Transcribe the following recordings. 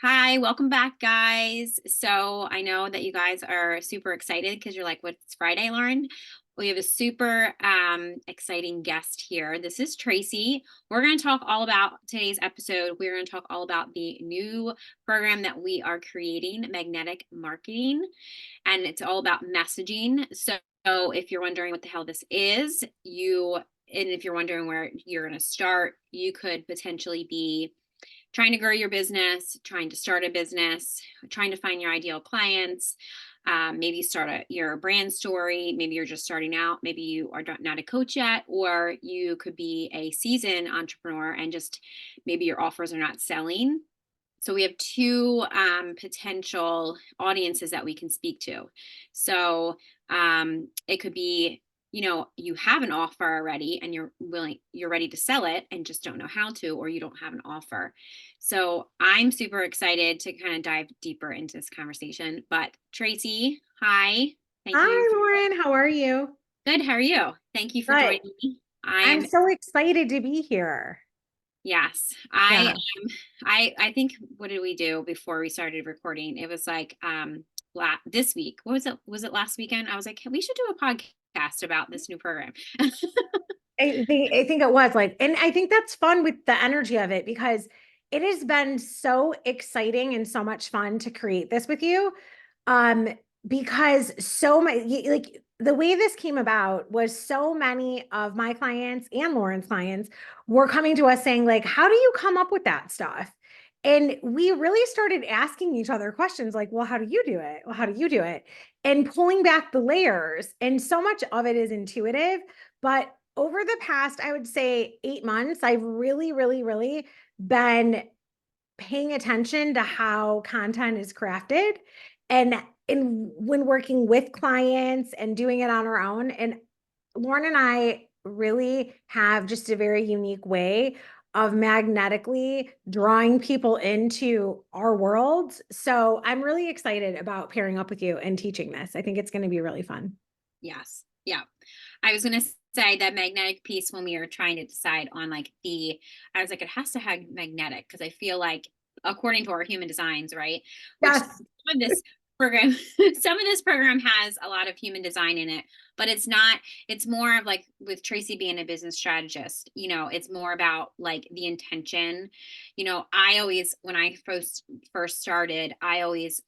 Hi, welcome back, guys. So I know that you guys are super excited because you're like, what's Friday, Lauren? We have a super exciting guest here. This is Tracey. We're going to talk all about today's episode. We're going to talk all about the new program that we are creating, Magnetic Marketing, and it's all about messaging. So if you're wondering what the hell this is, and if you're wondering where you're going to start, you could potentially be trying to grow your business, trying to start a business, trying to find your ideal clients, maybe start your brand story. Maybe you're just starting out. Maybe you are not a coach yet, or you could be a seasoned entrepreneur and just maybe your offers are not selling. So we have two potential audiences that we can speak to. So it could be, you have an offer already and you're ready to sell it and just don't know how to, or you don't have an offer. So I'm super excited to kind of dive deeper into this conversation. But Tracey, hi. Thank you. Hi, Lauren. How are you? Good. How are you? Thank you for Good. joining me. I'm I'm so excited to be here. Yes, Yeah. I think what did we do before we started recording? It was like this week. What was it? Was it last weekend? I was like, we should do a podcast about this new program. I think it was like, and I think that's fun with the energy of it because it has been so exciting and so much fun to create this with you. Um, because so many, like the way this came about was so many of my clients and Lauren's clients were coming to us saying, like, how do you come up with that stuff? And we really started asking each other questions like, well, how do you do it? Well, how do you do it? And pulling back the layers. And so much of it is intuitive, but over the past, I would say 8 months, I've really, really, really been paying attention to how content is crafted and when working with clients and doing it on our own. And Lauren and I really have just a very unique way of magnetically drawing people into our world. So I'm really excited about pairing up with you and teaching this. I think it's going to be really fun. Yes. Yeah. I was going to say that magnetic piece when we were trying to decide on I was like, it has to have magnetic because I feel like according to our human designs, right? Which Yes. some of this program, some of this program has a lot of human design in it, but it's not, it's more of like with Tracey being a business strategist, it's more about like the intention. I always, when I first started, I always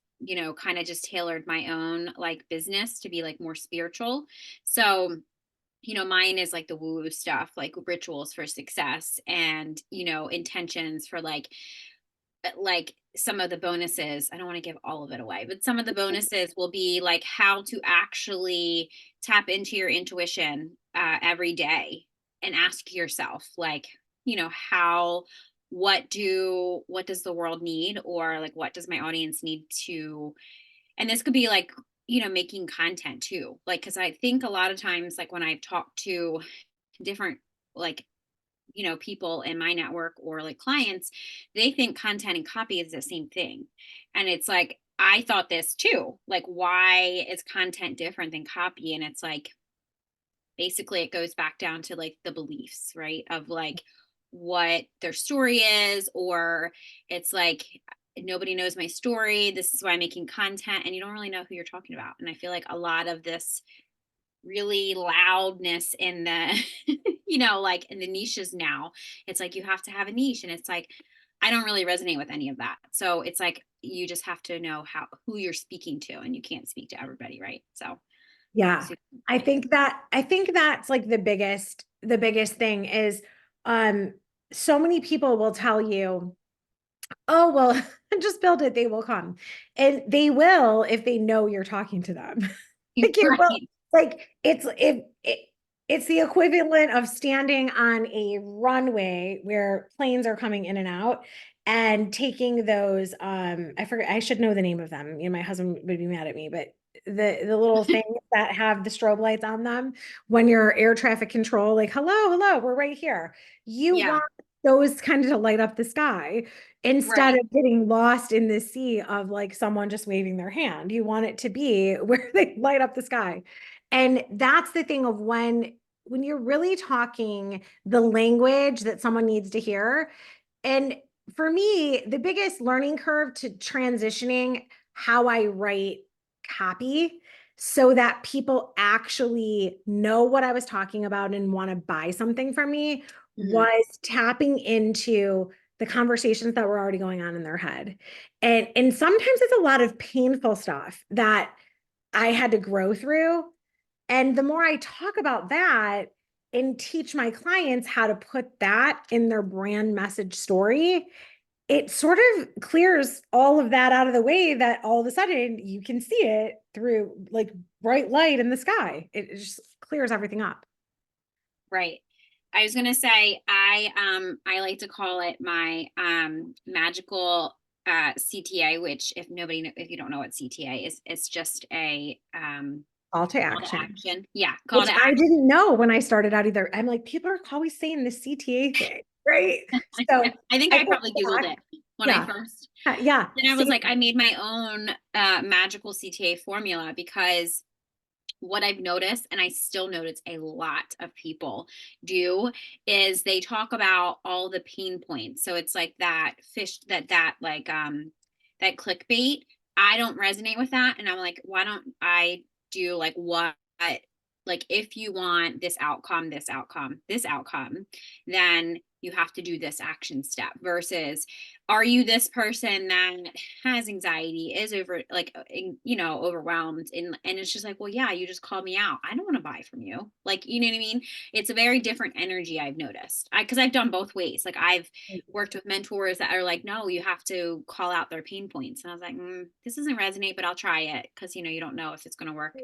kind of just tailored my own like business to be like more spiritual. So, mine is like the woo woo stuff, like rituals for success and, intentions for like some of the bonuses. I don't want to give all of it away, but some of the bonuses will be like how to actually tap into your intuition every day and ask yourself, like, how what does the world need, or like what does my audience need to, and this could be like, making content too, like because I think a lot of times like when I've talked to different like people in my network or like clients, they think content and copy is the same thing, and it's like I thought this too, like why is content different than copy? And it's like basically it goes back down to like the beliefs, right, of like what their story is, or it's like nobody knows my story, this is why I'm making content, and you don't really know who you're talking about. And I feel like a lot of this really loudness in the like in the niches now, it's like you have to have a niche, and it's like I don't really resonate with any of that. So it's like you just have to know who you're speaking to, and you can't speak to everybody, right? So Yeah. super I excited. think that's like the biggest thing is um so many people will tell you, "Oh, well, just build it, they will come." And they will if they know you're talking to them. Like it will, Right. like it's the equivalent of standing on a runway where planes are coming in and out and taking those I forget, I should know the name of them. My husband would be mad at me, but the little things that have the strobe lights on them when you're air traffic control, like, hello, hello, we're right here. You Yeah. want those kind of to light up the sky instead Right. of getting lost in the sea of like someone just waving their hand. You want it to be where they light up the sky. And that's the thing of when you're really talking the language that someone needs to hear. And for me, the biggest learning curve to transitioning how I write copy so that people actually know what I was talking about and want to buy something from me Mhm. was tapping into the conversations that were already going on in their head. And sometimes it's a lot of painful stuff that I had to grow through. And the more I talk about that and teach my clients how to put that in their brand message story, it sort of clears all of that out of the way that all of a sudden you can see it through like bright light in the sky. It just clears everything up. Right. I was gonna say I like to call it my magical CTA, which if you don't know what CTA is, it's just a Call to call to action, action. Yeah, call which to I action. didn't know when I started out either. I'm like, people are always saying the CTA thing, right? So I think I I go probably Googled back. it when I Yeah. first. Yeah. Then I was See, like, I made my own magical CTA formula because what I've noticed, and I still notice a lot of people do, is they talk about all the pain points. So it's like that fish that like that clickbait. I don't resonate with that. And I'm like, why don't I do like what like if you want this outcome, this outcome, this outcome, then you have to do this action step versus are you this person that has anxiety, is over like overwhelmed, and it's just like, well, yeah, you just called me out. I don't want to buy from you. Like, you know what I mean? It's a very different energy I've noticed. Because I've done both ways. Like I've worked with mentors that are like, no, you have to call out their pain points. And I was like, this doesn't resonate, but I'll try it because you don't know if it's going to work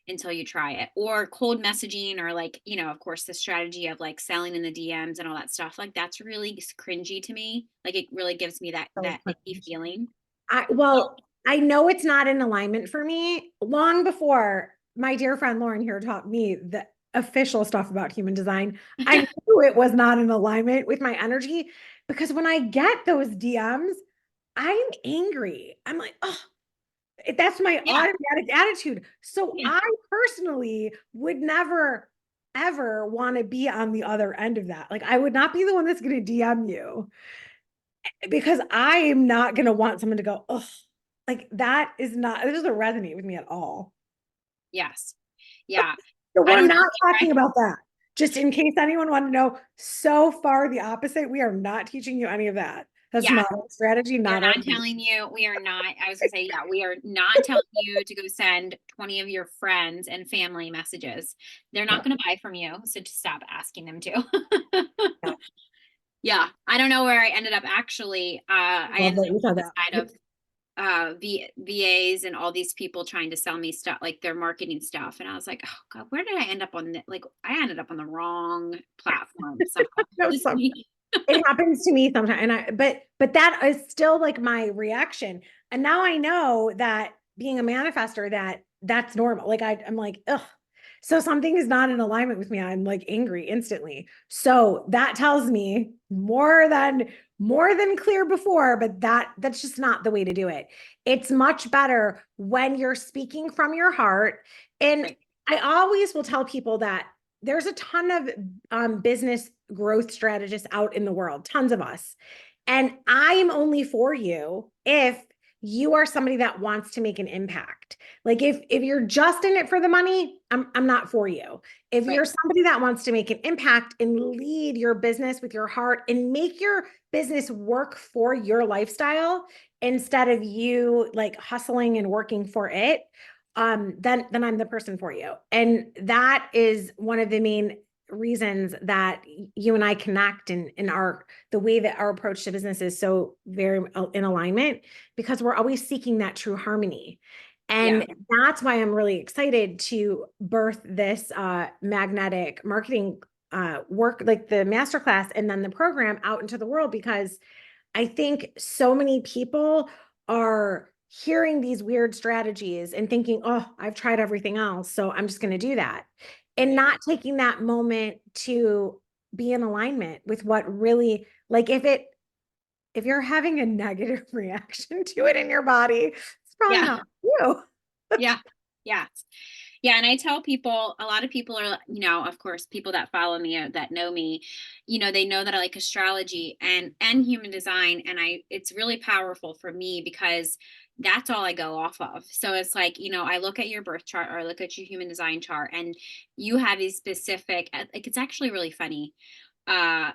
until you try it. Or cold messaging, or like, of course, the strategy of like selling in the DMs and all that stuff. Like that's really cringy to me. Like it really gives me that icky feeling. So, well, I know it's not in alignment for me long before my dear friend Lauren here taught me the official stuff about human design. I knew it was not in alignment with my energy because when I get those DMs, I'm angry. I'm like, oh, that's my yeah, automatic attitude. So yeah, I personally would never, ever want to be on the other end of that. Like, I would not be the one that's going to DM you because I am not going to want someone to go, oh, like that is not, it doesn't resonate with me at all. yes, yeah. So I we're don't know. not talking about that. Just in case anyone wanted to know, so far the opposite. We are not teaching you any of that. That's Yeah, not our strategy, we are not our. not telling you. We are not. I was gonna say, yeah, we are not telling you to go send 20 of your friends and family messages. They're not Yeah, going to buy from you, so just stop asking them to. yeah. Yeah, I don't know where I ended up actually. I Love ended that up you on said the that. side of VAs and all these people trying to sell me stuff, like their marketing stuff. And I was like, oh God, where did I end up on? Like, I ended up on the wrong platform somehow. No, Just so me. it happens to me sometimes. And but that is still like my reaction. And now I know that being a manifester, that's normal. Like I'm like, ugh. So something is not in alignment with me. I'm like angry instantly. So that tells me more than clear before, but that's just not the way to do it. It's much better when you're speaking from your heart. And Right. I always will tell people that there's a ton of business growth strategists out in the world, tons of us. And I am only for you if you are somebody that wants to make an impact. Like if you're just in it for the money, I'm not for you. If Right. you're somebody that wants to make an impact and lead your business with your heart and make your business work for your lifestyle instead of you like hustling and working for it, then I'm the person for you. And that is one of the main reasons that you and I connect in our the way that our approach to business is so very in alignment because we're always seeking that true harmony. Yeah. And that's why I'm really excited to birth this magnetic marketing work, like the masterclass and then the program out into the world because I think so many people are hearing these weird strategies and thinking, oh, I've tried everything else, so I'm just going to do that. And Right. not taking that moment to be in alignment with what really, like if you're having a negative reaction to it in your body, it's probably Yeah. not you. Yeah. Yeah. Yeah, and I tell people, a lot of people are, of course, people that follow me or that know me, they know that I like astrology and human design, and it's really powerful for me because that's all I go off of. So it's like, I look at your birth chart or I look at your human design chart, and you have these specific, like it's actually really funny. Uh,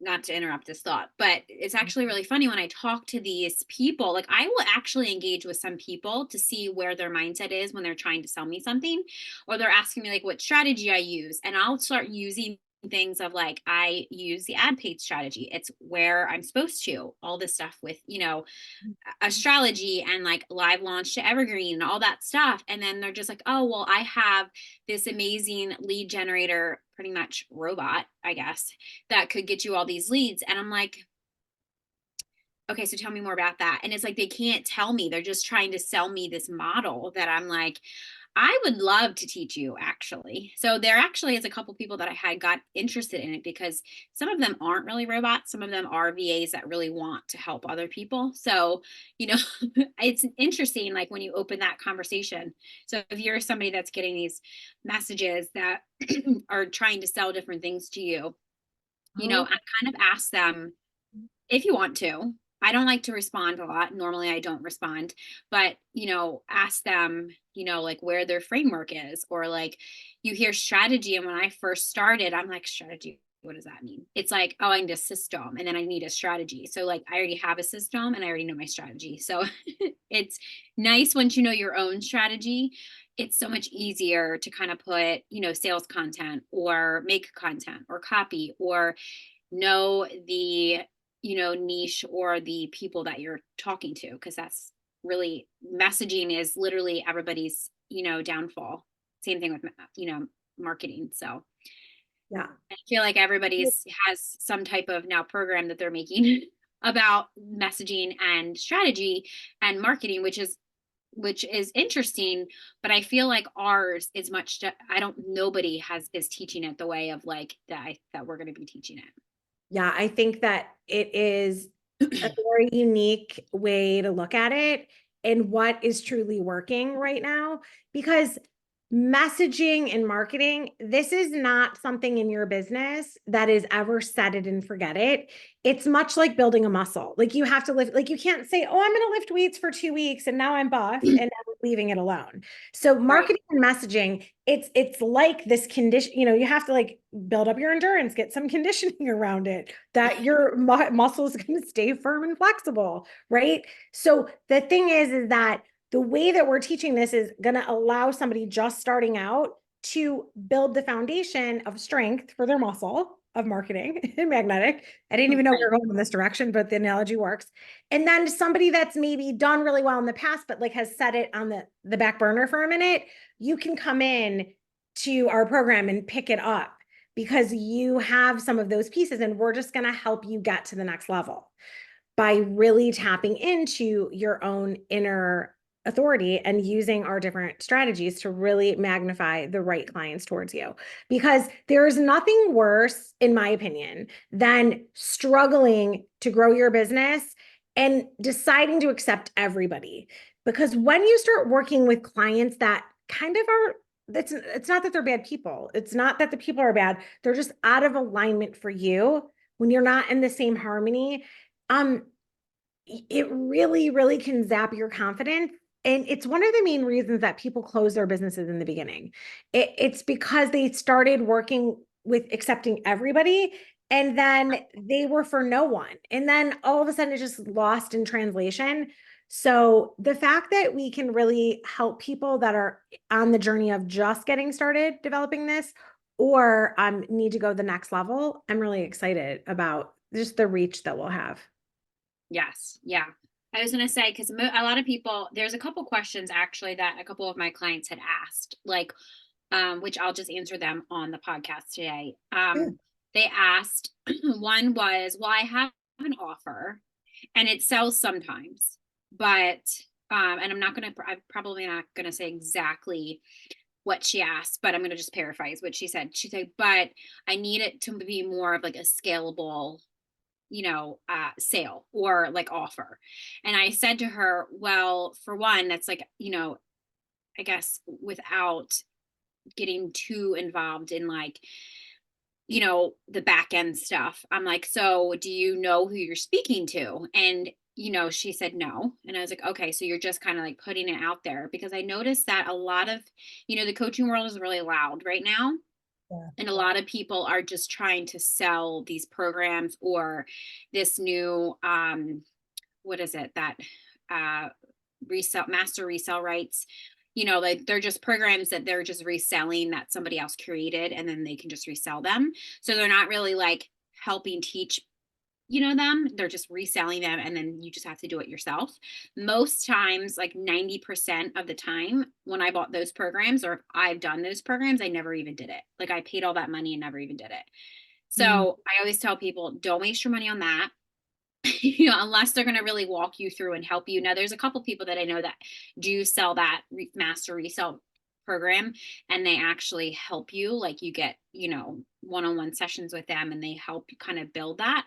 Not to interrupt this thought, but it's actually really funny when I talk to these people. Like, I will actually engage with some people to see where their mindset is when they're trying to sell me something, or they're asking me like what strategy I use. And I'll start using things of like, I use the ad paid strategy. It's where I'm supposed to, all this stuff with, astrology and like live launch to evergreen and all that stuff, and then they're just like, oh well, I have this amazing lead generator, pretty much robot, I guess, that could get you all these leads. And I'm like, okay, so tell me more about that. And it's like they can't tell me, they're just trying to sell me this model that I'm like, I would love to teach you, actually. So there actually is a couple people that I had got interested in it because some of them aren't really robots. Some of them are VAs that really want to help other people. So, it's interesting, like when you open that conversation. So if you're somebody that's getting these messages that are trying to sell different things to you, Oh, I kind of ask them if you want to. I don't like to respond a lot. Normally I don't respond, but ask them, like where their framework is, or like you hear strategy. And when I first started, I'm like, strategy, what does that mean? It's like, oh, I need a system and then I need a strategy. So like I already have a system and I already know my strategy. So it's nice once you know your own strategy. It's so much easier to kind of put, sales content or make content or copy or know the niche or the people that you're talking to, because that's really, messaging is literally everybody's downfall. Same thing with marketing. So yeah. I feel like everybody's has some type of now program that they're making about messaging and strategy and marketing, which is interesting, but I feel like ours is I don't, nobody is teaching it the way of like that we're going to be teaching it. Yeah, I think that it is a very unique way to look at it and what is truly working right now. Because messaging and marketing, this is not something in your business that is ever set it and forget it. It's much like building a muscle. Like you have to lift, like you can't say, oh, I'm going to lift weights for 2 weeks and now I'm buff and now I'm leaving it alone. So Right. marketing and messaging, it's like this condition, you have to like build up your endurance, get some conditioning around it, that your muscles can stay firm and flexible, right? So the thing is that the way that we're teaching this is going to allow somebody just starting out to build the foundation of strength for their muscle of marketing and magnetic. I didn't even know we Right. were going in this direction, but the analogy works. And then somebody that's maybe done really well in the past, but like has set it on the back burner for a minute, you can come in to our program and pick it up because you have some of those pieces, and we're just going to help you get to the next level by really tapping into your own inner authority and using our different strategies to really magnify the right clients towards you. Because there's nothing worse, in my opinion, than struggling to grow your business and deciding to accept everybody. Because when you start working with clients that kind of are, it's not that they're bad people. It's not that the people are bad. They're just out of alignment for you when you're not in the same harmony. Um, it really, really can zap your confidence. And it's one of the main reasons that people close their businesses in the beginning. It's because they started working with accepting everybody, and then they were for no one. And then all of a sudden, it's just lost in translation. So the fact that we can really help people that are on the journey of just getting started developing this, or need to go the next level, I'm really excited about just the reach that we'll have. Yes. Yeah. I was going to say, because a lot of people, there's a couple questions actually that a couple of my clients had asked, like, which I'll just answer them on the podcast today. They asked, one was, well, I have an offer and it sells sometimes, but, and I'm probably not going to say exactly what she asked, but I'm going to just paraphrase what she said. She said, but I need it to be more of like a scalable sale or like offer. And I said to her, well, for one, that's like, I guess without getting too involved in like, the back end stuff. I'm like, so do you know who you're speaking to? And, she said no. And I was like, okay, so you're just kind of like putting it out there, because I noticed that a lot of, the coaching world is really loud right now. Yeah. And a lot of people are just trying to sell these programs or this new, what is it that, uh, resell master resell rights, like they're just programs that they're just reselling that somebody else created, and then they can just resell them. So they're not really like helping teach, them. They're just reselling them, and then you just have to do it yourself. Most times, like 90% of the time when I bought those programs, or if I've done those programs, I never even did it. Like I paid all that money and never even did it. Mm. So I always tell people, don't waste your money on that. Unless they're going to really walk you through and help you. Now, there's a couple people that I know that do sell that master resell program, and they actually help you. Like you get, one-on-one sessions with them, and they help you kind of build that.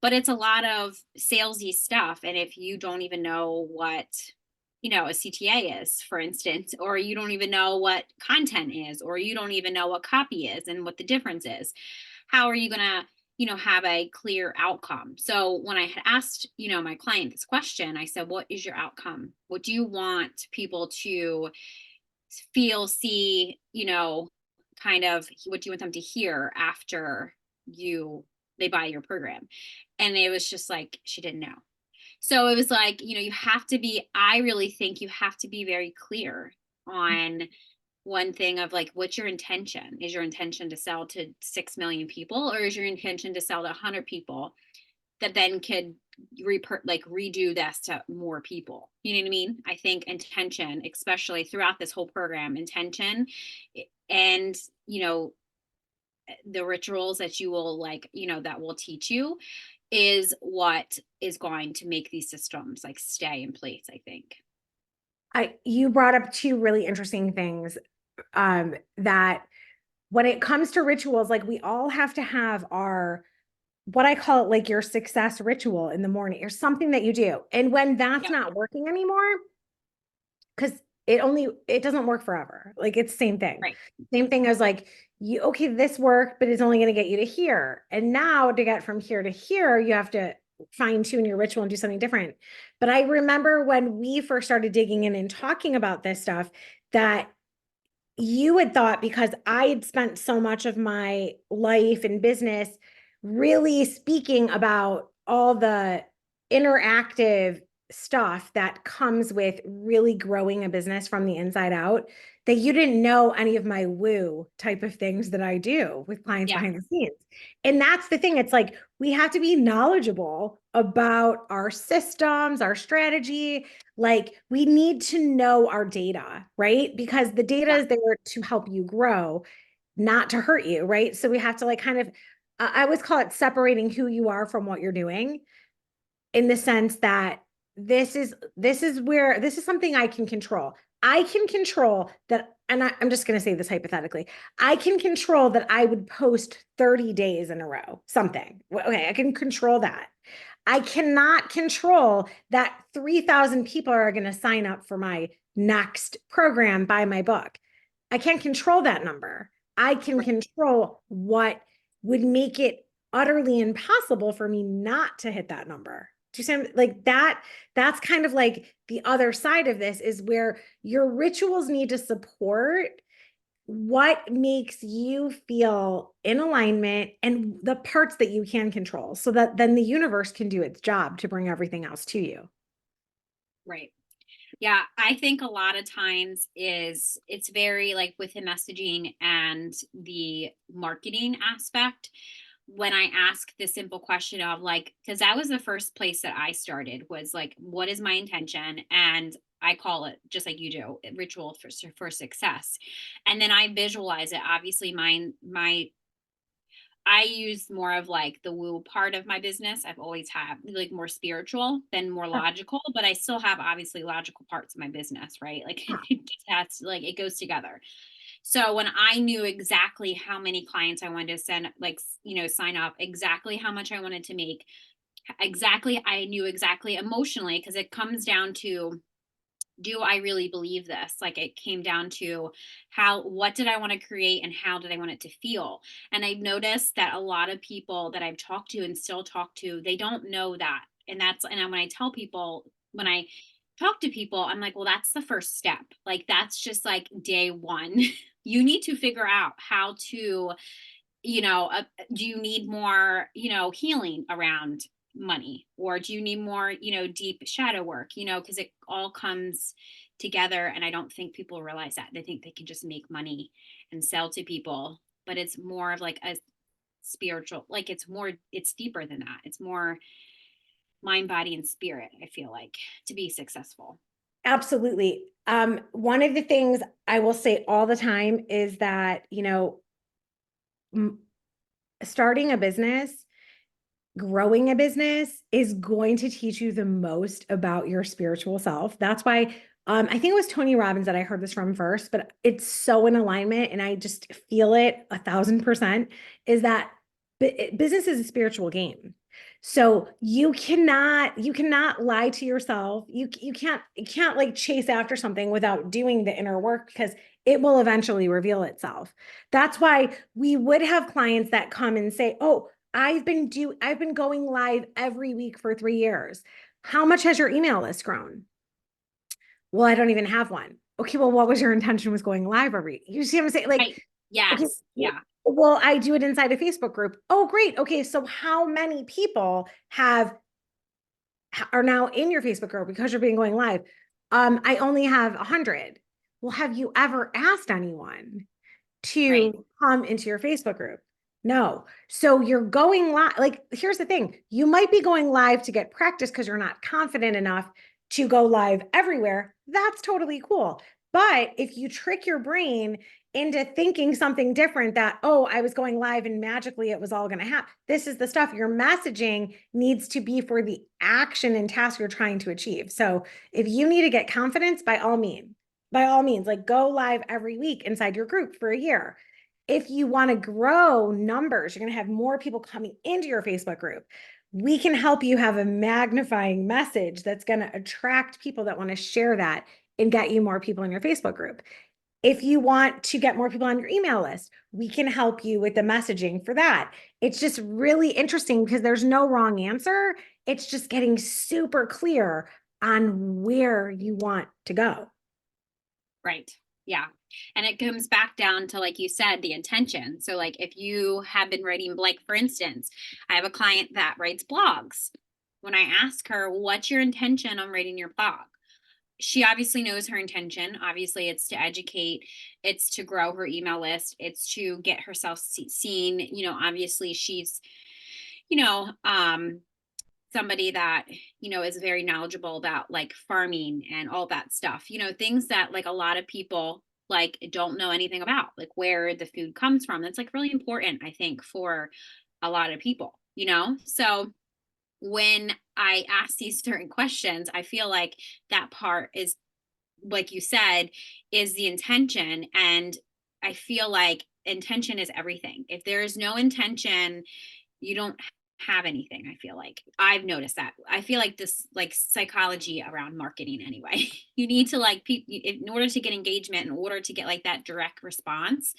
But it's a lot of salesy stuff. And if you don't even know what, a CTA is, for instance, or you don't even know what content is, or you don't even know what copy is and what the difference is, how are you going to, have a clear outcome? So when I had asked, my client this question, I said, what is your outcome? What do you want people to feel, see, kind of what do you want them to hear after they buy your program? And it was just like, she didn't know. So it was like, you have to be, I really think you have to be very clear on one thing of like, what's your intention? Is your intention to sell to 6 million people, or is your intention to sell to 100 people that then could redo this to more people? You know what I mean? I think intention, especially throughout this whole program, intention and, the rituals that you will like, that will teach you is what is going to make these systems like stay in place, I think. You brought up two really interesting things, that when it comes to rituals, like we all have to have our, what I call it, like your success ritual in the morning or something that you do. And when that's Yep. not working anymore, because it doesn't work forever. Like it's the same thing. Right. Same thing as like you, okay, this worked, but it's only going to get you to here. And now to get from here to here, you have to fine tune your ritual and do something different. But I remember when we first started digging in and talking about this stuff, that you had thought, because I had spent so much of my life and business really speaking about all the interactive stuff that comes with really growing a business from the inside out, that you didn't know any of my woo type of things that I do with clients Yeah. behind the scenes. And that's the thing. It's like we have to be knowledgeable about our systems, our strategy. Like we need to know our data, right? Because the data Yeah. is there to help you grow, not to hurt you, right? So we have to like kind of, I always call it separating who you are from what you're doing, in the sense that this is something I can control. I can control that, and I'm just going to say this hypothetically. I can control that I would post 30 days in a row, something. Okay, I can control that. I cannot control that 3,000 people are going to sign up for my next program, buy my book. I can't control that number. I can Right. control what would make it utterly impossible for me not to hit that number. Do you see like that? That's kind of like the other side of this, is where your rituals need to support what makes you feel in alignment and the parts that you can control, so that then the universe can do its job to bring everything else to you. Right. Yeah, I think a lot of times is it's very like with the messaging and the marketing aspect. When I ask the simple question of like, because that was the first place that I started, was like, what is my intention? And I call it, just like you do, ritual for success. And then I visualize it. Obviously, my I use more of like the woo part of my business. I've always had like more spiritual than more Huh, logical, but I still have obviously logical parts of my business, right? Like huh. it just has like it goes together. So when I knew exactly how many clients I wanted to send, like, sign up, exactly how much I wanted to make, exactly, I knew exactly emotionally, because it comes down to do I really believe this? Like it came down to what did I want to create and how did I want it to feel? And I've noticed that a lot of people that I've talked to and still talk to, they don't know that. And when I tell people, when I talk to people, I'm like, well, that's the first step. Like, that's just like day one. You need to figure out how to, you know, do you need more, healing around money, or do you need more, deep shadow work, because it all comes together. And I don't think people realize that. They think they can just make money and sell to people, but it's more of like a spiritual, like it's deeper than that. It's more mind, body, and spirit, I feel like, to be successful. Absolutely. One of the things I will say all the time is that, starting a business, growing a business is going to teach you the most about your spiritual self. That's why I think it was Tony Robbins that I heard this from first, but it's so in alignment and I just feel it 1,000% is that business is a spiritual game. So you cannot lie to yourself. You can't like chase after something without doing the inner work because it will eventually reveal itself. That's why we would have clients that come and say, "Oh, I've been going live every week for 3 years. How much has your email list grown?" Well, I don't even have one. Okay, well, what was your intention with going live every? You see what I'm saying? Like, Right. okay, Yes. Yeah. well, I do it inside a Facebook group. Oh, great. Okay, so how many people are now in your Facebook group because you're being going live? I only have 100. Well, have you ever asked anyone Right. to come into your Facebook group? No. So you're going live. Like, here's the thing, you might be going live to get practice because you're not confident enough to go live everywhere. That's totally cool. But if you trick your brain into thinking something different, that, oh, I was going live and magically it was all going to happen. This is the stuff your messaging needs to be for the action and task you're trying to achieve. So if you need to get confidence, by all means, like go live every week inside your group for a year. If you want to grow numbers, you're going to have more people coming into your Facebook group. We can help you have a magnifying message that's going to attract people that want to share that and get you more people in your Facebook group. If you want to get more people on your email list, we can help you with the messaging for that. It's just really interesting because there's no wrong answer. It's just getting super clear on where you want to go. Right. Yeah. And it comes back down to, like you said, the intention. So, like, if you have been writing, like, for instance, I have a client that writes blogs. When I ask her, what's your intention on writing your blog? She obviously knows her intention. Obviously, it's to educate, it's to grow her email list, it's to get herself seen. Obviously, she's, you know, somebody that is very knowledgeable about like farming and all that stuff, things that like a lot of people like don't know anything about, like where the food comes from. That's like really important, I think, for a lot of people, so when I ask these certain questions, I feel like that part is, like you said, is the intention. And I feel like intention is everything. If there is no intention, you don't have anything. I feel like I've noticed that. I feel like this, like psychology around marketing anyway. You need to like people in order to get engagement, in order to get like that direct response.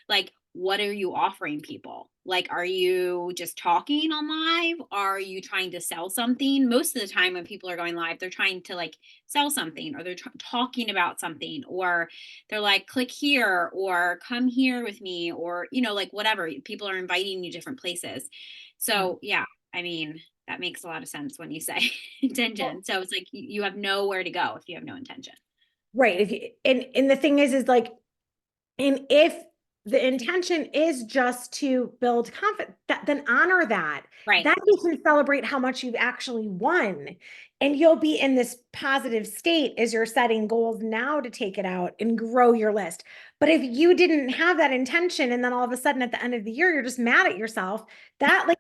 Like, what are you offering people? Like, are you just talking on live? Are you trying to sell something? Most of the time when people are going live, they're trying to like sell something, or they're talking about something, or they're like, click here or come here with me, or like whatever. People are inviting you different places. So yeah, I mean, that makes a lot of sense when you say intention. So it's like you have nowhere to go if you have no intention. Right. If you and the thing is like, and if the intention is just to build confidence, then honor that. Right. Then you can celebrate how much you've actually won. And you'll be in this positive state as you're setting goals now to take it out and grow your list. But if you didn't have that intention, and then all of a sudden at the end of the year, you're just mad at yourself, that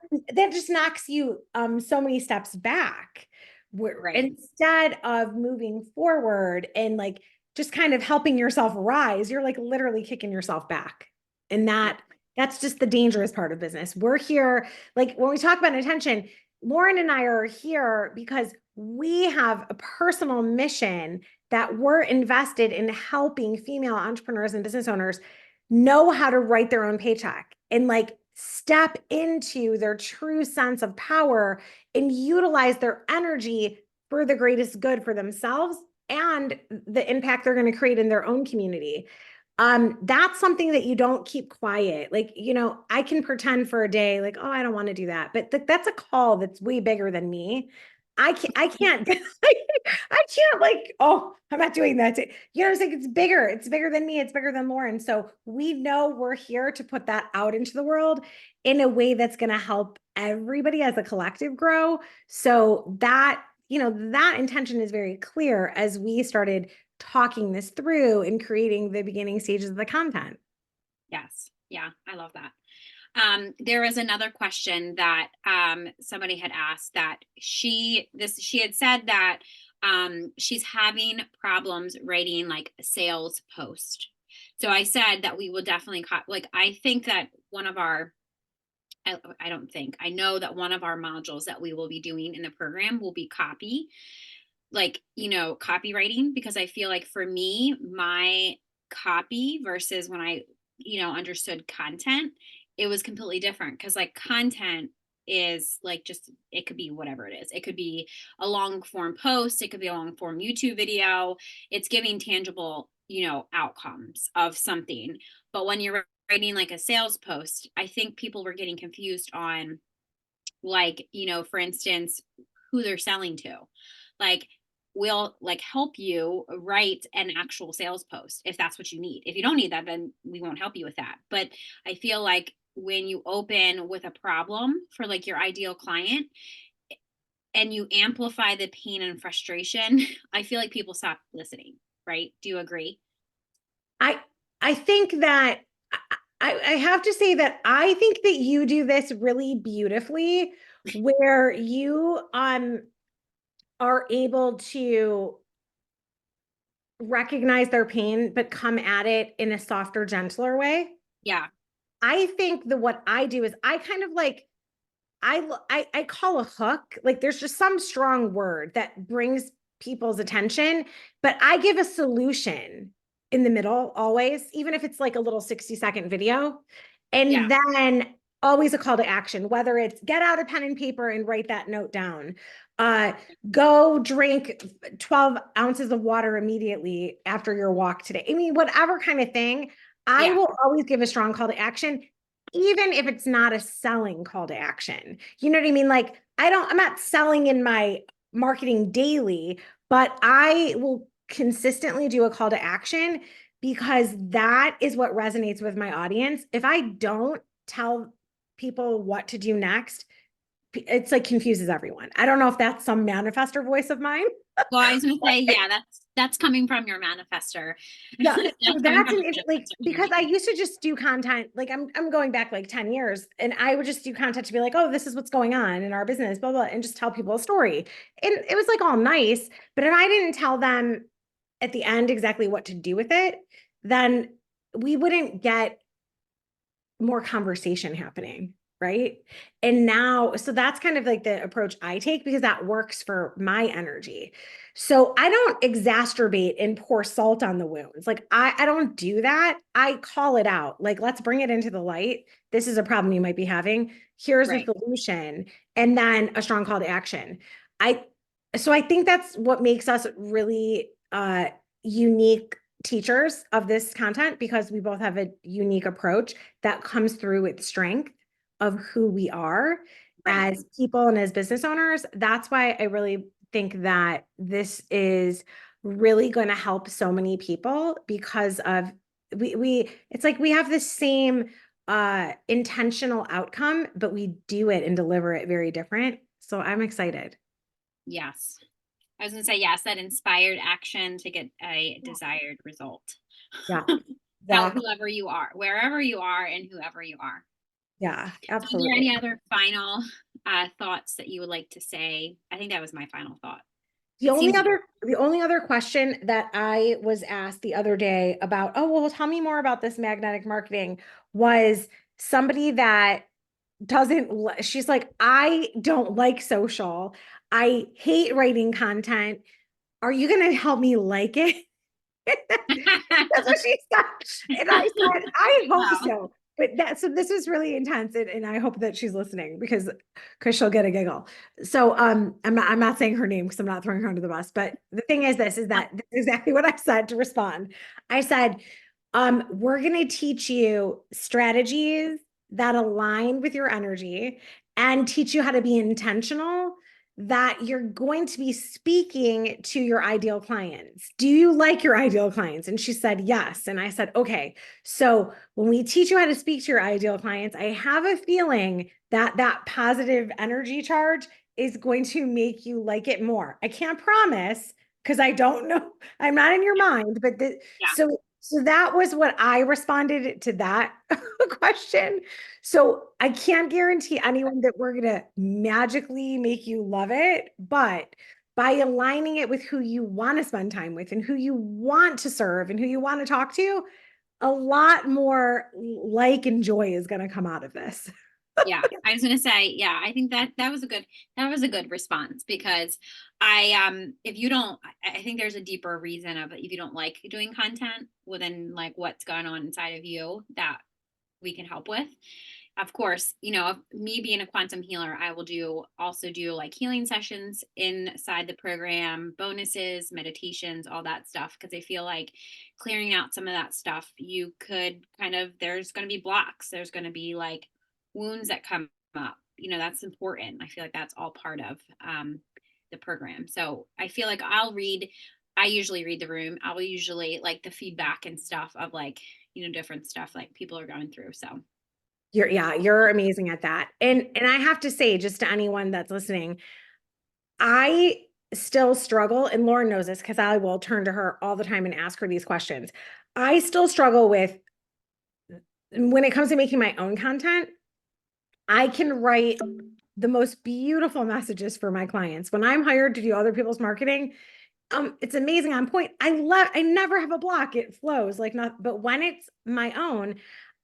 just knocks you so many steps back. Where Right. instead of moving forward and like just kind of helping yourself rise, you're like literally kicking yourself back. And Yeah. that's just the dangerous part of business. We're here, like when we talk about intention, Lauren and I are here because we have a personal mission that we're invested in helping female entrepreneurs and business owners know how to write their own paycheck and like step into their true sense of power and utilize their energy for the greatest good for themselves and the impact they're going to create in their own community. That's something that you don't keep quiet. Like, I can pretend for a day, like, oh, I don't want to do that. But that's a call that's way bigger than me. I can't, I can't like, oh, I'm not doing that. You know what I'm saying? It's bigger. It's bigger than me. It's bigger than Lauren. So we know we're here to put that out into the world in a way that's going to help everybody as a collective grow. So that intention is very clear as we started talking this through and creating the beginning stages of the content. Yes. Yeah, I love that. There was another question that somebody had asked that she had said that she's having problems writing like a sales post. So I said that we will definitely like I think that one of our I don't think I know that one of our modules that we will be doing in the program will be copy, like, copywriting, because I feel like for me, my copy versus when I, understood content, it was completely different. Cause like content is like just, it could be whatever it is. It could be a long form post, it could be a long form YouTube video. It's giving tangible, outcomes of something. But when you're writing like a sales post, I think people were getting confused on, like, for instance, who they're selling to. Like, we'll like help you write an actual sales post if that's what you need. If you don't need that, then we won't help you with that. But I feel like when you open with a problem for like your ideal client and you amplify the pain and frustration, I feel like people stop listening, right? Do you agree? I I think that I have to say that I think that you do this really beautifully, where you are able to recognize their pain, but come at it in a softer, gentler way. Yeah. I think that what I do is I kind of like I call a hook. Like there's just some strong word that brings people's attention, but I give a solution in the middle always, even if it's like a little 60-second video. Yeah. And then always a call to action, whether it's get out a pen and paper and write that note down. Uh, Go drink 12 ounces of water immediately after your walk today. I mean, whatever kind of thing, I Yeah. will always give a strong call to action, even if it's not a selling call to action. You know what I mean? Like, I'm not selling in my marketing daily, but I will consistently do a call to action because that is what resonates with my audience. If I don't tell people what to do next, it's like confuses everyone. I don't know if that's some manifestor voice of mine. Well, I was gonna say, yeah, that's coming from your manifester. Yeah, so That's coming that's from an the like manifester because I energy. used to just do content. Like I'm going back like 10 years, and I would just do content to be like, oh, this is what's going on in our business, blah blah, and just tell people a story. And it was like all nice, but if I didn't tell them at the end exactly what to do with it, then we wouldn't get more conversation happening, right? And now, so that's kind of like the approach I take because that works for my energy. So I don't exacerbate and pour salt on the wounds. Like I don't do that. I call it out. Like, let's bring it into the light. This is a problem you might be having. Here's a Right. solution. And then a strong call to action. I so I think that's what makes us really unique teachers of this content because we both have a unique approach that comes through with strength of who we are Right. as people and as business owners. That's why I really think that this is really going to help so many people because of we it's like we have the same intentional outcome, but we do it and deliver it very different. So I'm excited. Yes. I was gonna say yes, that inspired action to get a desired result. Yeah, Out exactly. whoever you are, wherever you are, and whoever you are. Yeah, So is there absolutely. any other final thoughts that you would like to say? I think that was my final thought. The It only seems other the only other question that I was asked the other day about, oh, well, tell me more about this magnetic marketing was somebody that she's like, I don't like social. I hate writing content. are you going to help me like it? That's what she said. And I said, I hope Wow. so. But so this was really intense, and I hope that she's listening because she'll get a giggle. So I'm not saying her name because I'm not throwing her under the bus. But the thing is this is exactly what I said to respond. I said, we're gonna teach you strategies that align with your energy and teach you how to be intentional that you're going to be speaking to your ideal clients. Do you like your ideal clients? And she said, yes. And I said, okay. So when we teach you how to speak to your ideal clients, I have a feeling that that positive energy charge is going to make you like it more. I can't promise because I don't know. I'm not in your mind, but Yeah. so that was what I responded to that question. So I can't guarantee anyone that we're going to magically make you love it, but by aligning it with who you want to spend time with and who you want to serve and who you want to talk to, a lot more like and joy is going to come out of this. Yeah, I was gonna say, yeah, I think that was a good response because if you don't I think there's a deeper reason of if you don't like doing content within like what's going on inside of you that we can help with. Of course, me being a quantum healer, I will also do like healing sessions inside the program, bonuses, meditations, all that stuff. Cause I feel like clearing out some of that stuff, you could there's going to be blocks. There's going to be like wounds that come up. That's important. I feel like that's all part of the program. So I feel like I usually read the room. I will usually like the feedback and stuff of like, different stuff like people are going through. So You're amazing at that. And I have to say, just to anyone that's listening, I still struggle, and Lauren knows this because I will turn to her all the time and ask her these questions. I still struggle with when it comes to making my own content. I can write the most beautiful messages for my clients. When I'm hired to do other people's marketing, it's amazing on point. I never have a block. It flows like not, but when it's my own,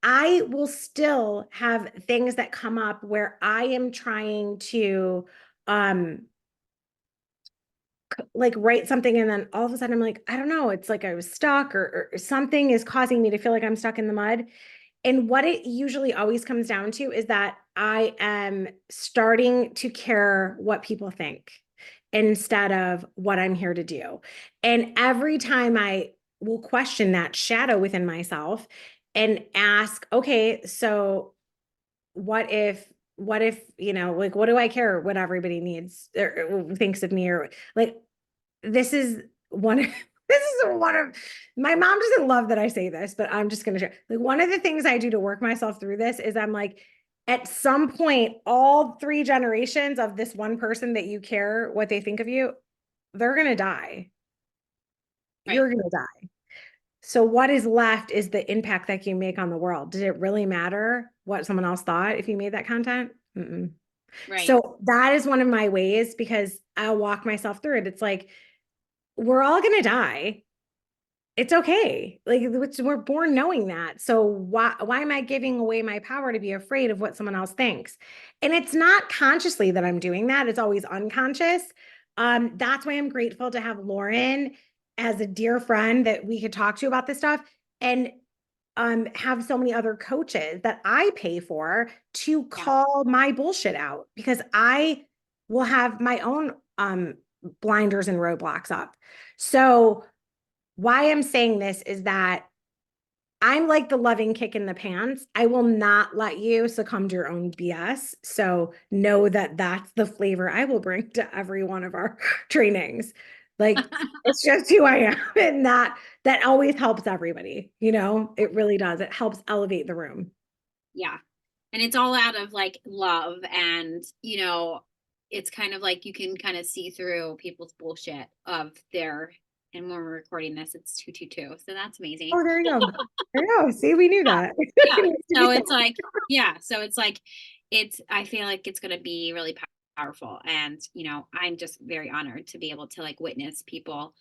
I will still have things that come up where I am trying to um like write something and then all of a sudden I'm like, I don't know, it's like I was stuck or something is causing me to feel like I'm stuck in the mud. And what it usually always comes down to is that I am starting to care what people think instead of what I'm here to do. And every time I will question that shadow within myself and ask, okay, so what if, like, what do I care what everybody needs or thinks of me or like, this is one this is one of my mom doesn't love that I say this, but I'm just gonna share. Like one of the things I do to work myself through this is I'm like, at some point, all three generations of this one person that you care what they think of you, they're gonna die. right, You're gonna die. So what is left is the impact that you make on the world. Did it really matter what someone else thought if you made that content? Mm-mm. right. So that is one of my ways because I'll walk myself through it. It's like we're all gonna die. It's okay. Like we're born knowing that. So why am I giving away my power to be afraid of what someone else thinks? And it's not consciously that I'm doing that. It's always unconscious. That's why I'm grateful to have Lauren as a dear friend that we could talk to about this stuff and have so many other coaches that I pay for to Yeah. call my bullshit out because I will have my own blinders and roadblocks up. So why I'm saying this is that I'm like the loving kick in the pants. I will not let you succumb to your own BS. So know that that's the flavor I will bring to every one of our trainings. Like it's just who I am, and that always helps everybody. It really does. It helps elevate the room. Yeah. And it's all out of like love and, it's kind of like you can kind of see through people's bullshit of their and when we're recording this, it's 222. So that's amazing. Oh, there you go. There you go. See, we knew Yeah. that. Yeah. It needs to be So said. it's like, yeah. So it's like, I feel like it's going to be really powerful. And, I'm just very honored to be able to like witness people,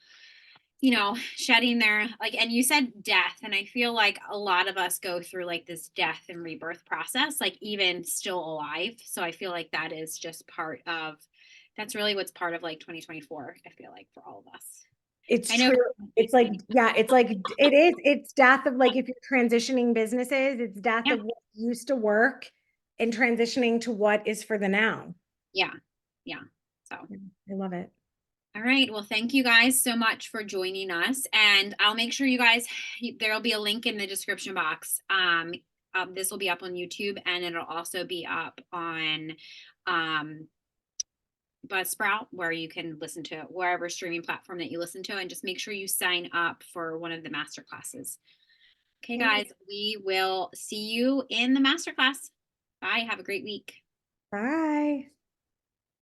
shedding their like, and you said death. And I feel like a lot of us go through like this death and rebirth process, like even still alive. So I feel like that's really what's part of like 2024, I feel like for all of us. It's I know. true. It's like, yeah, it's death of like, if you're transitioning businesses, it's death Yeah. of what used to work and transitioning to what is for the now. Yeah. Yeah. So. Yeah, I love it. All right. Well, thank you guys so much for joining us. And I'll make sure you guys, there'll be a link in the description box. This will be up on YouTube and it'll also be up on um, Buzzsprout, where you can listen to it, wherever streaming platform that you listen to. And just make sure you sign up for one of the master classes. Okay, Thank you. guys, we will see you in the masterclass. Bye. Have a great week. Bye.